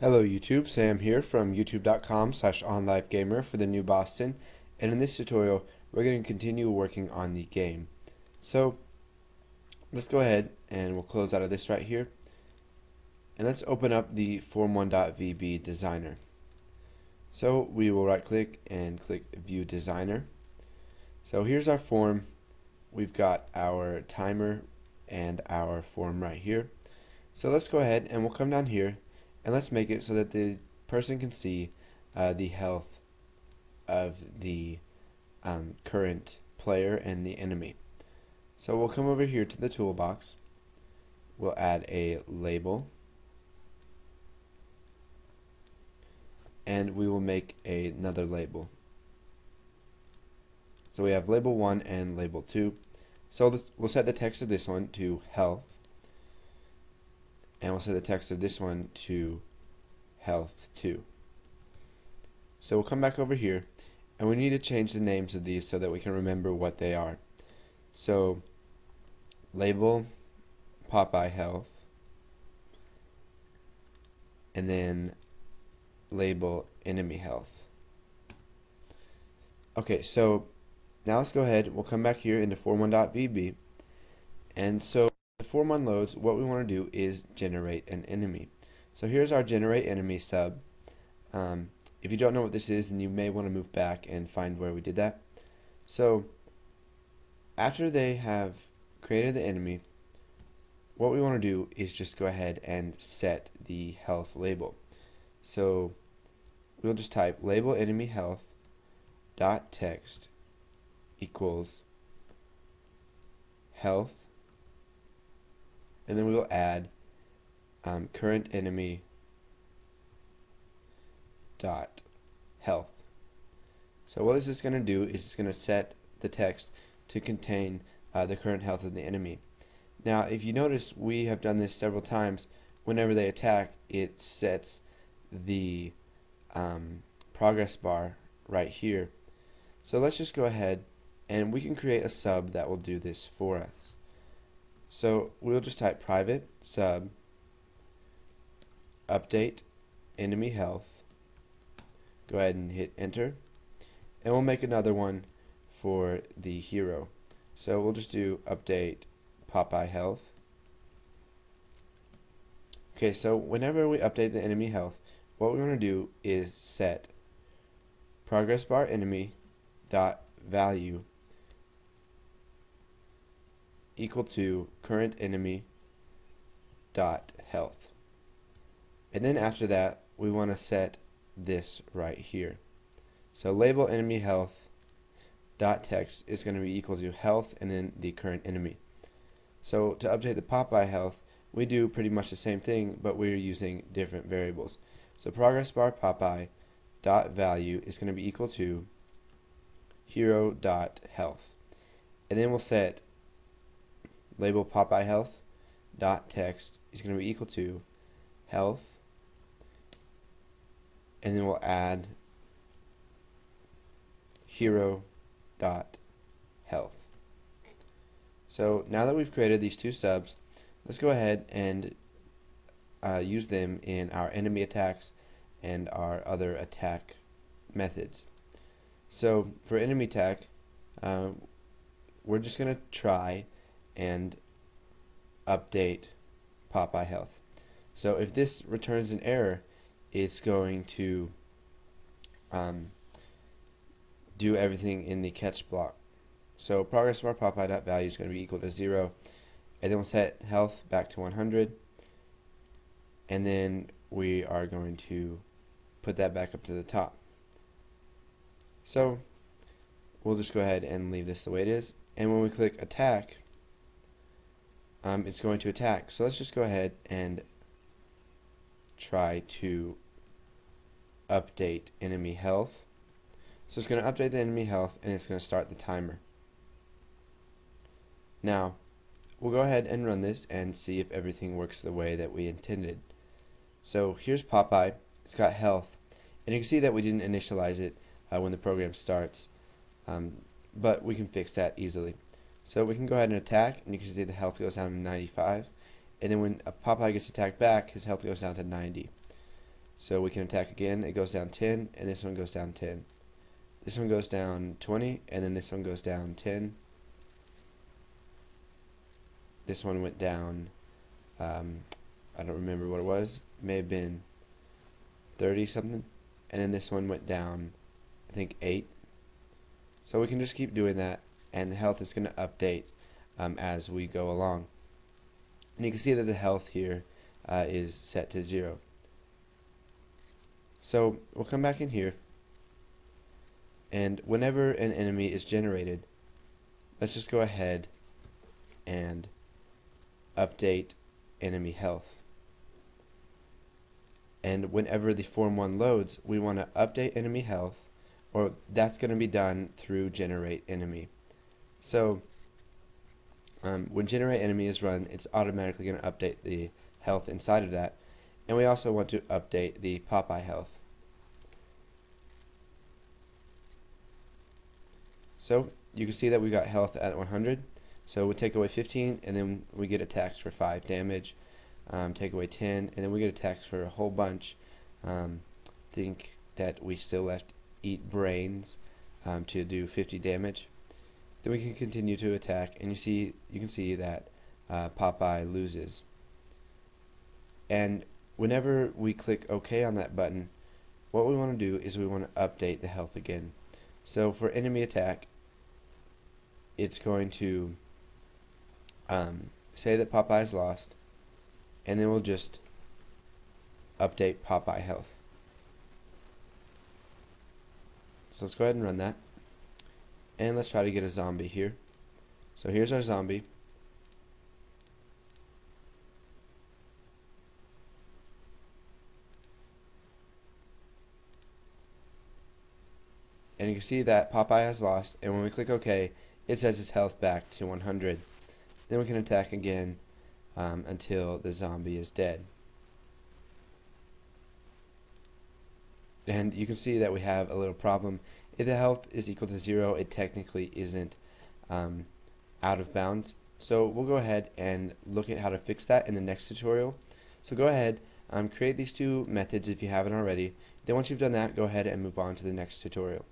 Hello YouTube, Sam here from youtube.com/onlivegamer for the new Boston, and in this tutorial we're going to continue working on the game. So let's go ahead and we'll close out of this right here, and let's open up the form1.vb designer. So we will right click and click view designer. So here's our form. We've got our timer and our form right here. So let's go ahead and we'll come down here and let's make it so that the person can see the health of the current player and the enemy. So we'll come over here to the toolbox. We'll add a label, and we will make another label. So we have label 1 and label 2. So we'll set the text of this one to health, and we'll set the text of this one to health 2. So we'll come back over here, and we need to change the names of these so that we can remember what they are. So label Popeye health, and then label enemy health. Okay, so now let's go ahead, we'll come back here into form1.vb, and so the form1 loads, what we want to do is generate an enemy. So here's our generate enemy sub. If you don't know what this is, then you may want to move back and find where we did that. So after they have created the enemy, what we want to do is just go ahead and set the health label. So we'll just type label enemy health dot text equals health, and then we will add current enemy dot health. So what is this going to do is it's going to set the text to contain the current health of the enemy. Now if you notice, we have done this several times. Whenever they attack, it sets the progress bar right here. So let's just go ahead and we can create a sub that will do this for us. So we'll just type private sub update enemy health, go ahead and hit enter, and we'll make another one for the hero. So we'll just do update Popeye health. Okay, so whenever we update the enemy health, what we want to do is set progress bar enemy dot value equal to current enemy dot health, and then after that we want to set this right here. So label enemy health dot text is going to be equal to health and then the current enemy. So to update the Popeye health, we do pretty much the same thing, but we're using different variables. So progress bar Popeye dot value is going to be equal to hero dot health, and then we'll set label Popeye health dot text is going to be equal to health, and then we'll add hero dot health. So now that we've created these two subs, let's go ahead and use them in our enemy attacks and our other attack methods. So for enemy attack, we're just going to try and update Popeye health. So if this returns an error, it's going to do everything in the catch block. So progress bar Popeye value is going to be equal to 0, and then we'll set health back to 100, and then we are going to put that back up to the top. So we'll just go ahead and leave this the way it is, and when we click attack, it's going to attack. So let's just go ahead and try to update enemy health. So it's going to update the enemy health, and it's going to start the timer. Now we'll go ahead and run this and see if everything works the way that we intended. So here's Popeye, it's got health, and you can see that we didn't initialize it when the program starts, but we can fix that easily. So we can go ahead and attack, and you can see the health goes down to 95, and then when a Popeye gets attacked back, his health goes down to 90. So we can attack again. It goes down 10, and this one goes down 10. This one goes down 20, and then this one goes down 10. This one went down, I don't remember what it was. May have been 30 something. And then this one went down, I think 8. So we can just keep doing that, and the health is going to update as we go along. And you can see that the health here is set to 0. So we'll come back in here, and whenever an enemy is generated, let's just go ahead and update enemy health. And whenever the Form 1 loads, we want to update enemy health, or that's going to be done through generate enemy. So when generate enemy is run, it's automatically going to update the health inside of that. And we also want to update the Popeye health. So you can see that we got health at 100. So we take away 15, and then we get attacked for 5 damage. Take away 10, and then we get attacked for a whole bunch. Think that we still left eat brains to do 50 damage. Then we can continue to attack, and you can see that Popeye loses. And whenever we click OK on that button, what we want to do is we want to update the health again. So for enemy attack, it's going to say that Popeye's lost, and then we'll just update Popeye health. So let's go ahead and run that, and let's try to get a zombie here. So here's our zombie. And you can see that Popeye has lost, and when we click OK, it sets his health back to 100. Then we can attack again until the zombie is dead. And you can see that we have a little problem. If the health is equal to 0, it technically isn't out of bounds. So we'll go ahead and look at how to fix that in the next tutorial. So go ahead, create these two methods if you haven't already. Then once you've done that, go ahead and move on to the next tutorial.